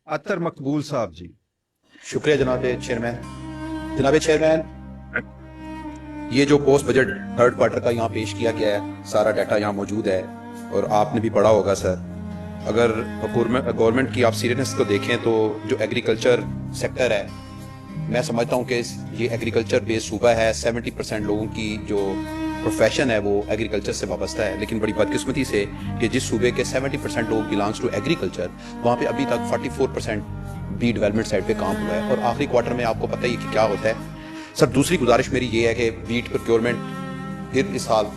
अतर मकबूल साहब जी। शुक्रिया जनाब चेयरमैन। जनाब चेयरमैन, ये जो पोस्ट बजट थर्ड क्वार्टर का यहाँ पेश किया गया है, सारा डाटा यहाँ मौजूद है और आपने भी पढ़ा होगा सर। अगर गवर्नमेंट की आप सीरियसनेस को देखें तो जो एग्रीकल्चर सेक्टर है, मैं समझता हूँ कि ये एग्रीकल्चर बेस्ड सूबा है। 70% लोगों की जो प्रोफेशन है वो एग्रीकल्चर से वाबस्ता है, लेकिन बड़ी बदकिस्मती से कि जिस सूबे के 70% लोग बिलोंग्स टू एग्रीकल्चर, वहाँ पे अभी तक 44% बी डेवलपमेंट साइड पे काम हुआ है और आखिरी क्वार्टर में आपको पता ही कि क्या होता है सर। दूसरी गुजारिश मेरी ये है कि बीट प्रोक्योरमेंट फिर इस साल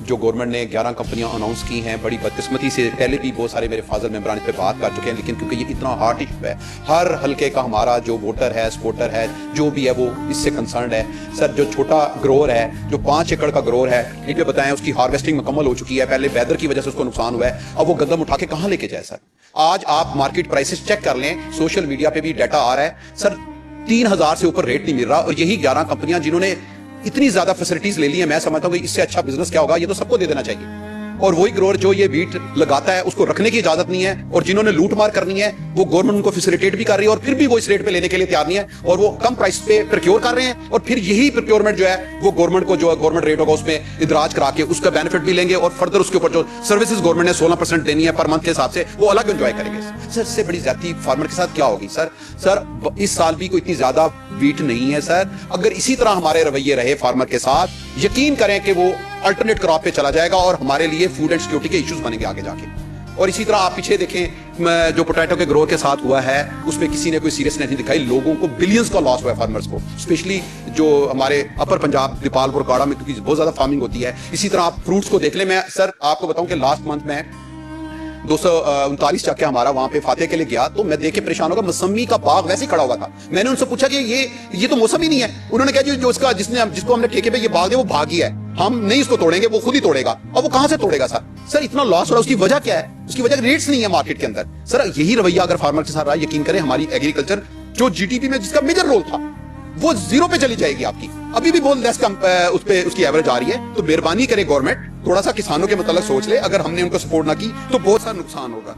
जो गवर्नमेंट ने 11 कंपनियां अनाउंस की हैं, बड़ी बदकिस्मती से पहले भी बहुत सारे मेरे फादर मेंबरान इस पे बात कर चुके हैं, लेकिन क्योंकि ये इतना हार्ट इशू है, हर हल्के का हमारा जो वोटर है, सपोर्टर है, जो भी है वो इससे कंसर्न है सर। जो छोटा ग्रोअर है, जो 5 एकड़ का ग्रोअर है, ये भी बताएं उसकी हार्वेस्टिंग मुकम्मल हो चुकी है, पहले वेदर की वजह से उसको नुकसान हुआ है, अब वो गंदम उठा के कहाँ लेके जाए सर। आज आप मार्केट प्राइसेस चेक कर लें, सोशल मीडिया पे भी डाटा आ रहा है सर, 3000 से ऊपर रेट नहीं मिल रहा। और यही 11 कंपनियां जिन्होंने इतनी ज्यादा फैसिलिटीज ले ली है, मैं समझता हूं कि इससे अच्छा बिजनेस क्या होगा, ये तो सबको दे देना चाहिए। और वही ग्रोअर जो ये बीट लगाता है उसको रखने की इजाजत नहीं है, और जिन्होंने लूट मार करनी है वो गवर्नमेंट उनको फैसिलिटेट भी कर रही है, और फिर भी वो इस रेट पे लेने के लिए तैयार नहीं है, और वो कम प्राइस पे प्रोक्योर कर रहे हैं, और फिर यही प्रोक्योरमेंट जो है वो गवर्नमेंट को जो गवर्नमेंट रेट होगा उसमें इदराज करा के उसका बेनिफिट भी लेंगे, और फर्दर उसके ऊपर जो सर्विसेज गवर्नमेंट ने 16% देनी है पर मंथ के हिसाब से वो अलग एंजॉय करेंगे सर। इससे बड़ी ज्यादती फार्मर के साथ क्या होगी सर। इस साल भी कोई इतनी ज्यादा वीट नहीं है सर। अगर इसी तरह हमारे रवैये रहे फार्मर के साथ, यकीन करें कि वो अल्टरनेट क्रॉप पे चला जाएगा और हमारे लिए फूड एंड सिक्योरिटी के इश्यूज बनेंगे आगे जाके। और इसी तरह आप पीछे देखें जो पोटैटो के ग्रोथ के साथ हुआ है, उसमें किसी ने कोई सीरियसनेस नहीं दिखाई। लोगों को बिलियंस का लॉस हुआ है फार्मर्स को, स्पेशली जो हमारे अपर पंजाब दीपालपुर काड़ा में, क्योंकि बहुत ज्यादा फार्मिंग होती है। इसी तरह आप फ्रूट्स को देख लें। मैं सर आपको बताऊं कि लास्ट मंथ में 239 चक्के हमारा वहां पे फाते के लिए गया, तो मैं देख के परेशान होगा, मौसमी का बाग वैसे खड़ा हुआ था। मैंने उनसे पूछा कि ये तो मौसम ही नहीं है। उन्होंने कहा जो इसका जिसको हमने ठेके पे ये बाग दिया वो भागी है, हम नहीं इसको तोड़ेंगे, वो खुद ही तोड़ेगा। अब वो कहां से तोड़ेगा सर इतना लॉस हो रहा है, उसकी वजह क्या है? उसकी वजह रेट्स नहीं है मार्केट के अंदर सर। यही रवैया अगर फार्मर के साथ रहा, यकीन करें हमारी एग्रीकल्चर जो जीडीपी में जिसका मेजर रोल था वो 0 पे चली जाएगी आपकी। अभी भी बहुत लेस उस पे उसकी एवरेज आ रही है। तो मेहरबानी करे गवर्नमेंट, थोड़ा सा किसानों के मतलब सोच ले। अगर हमने उनको सपोर्ट ना की तो बहुत सारा नुकसान होगा।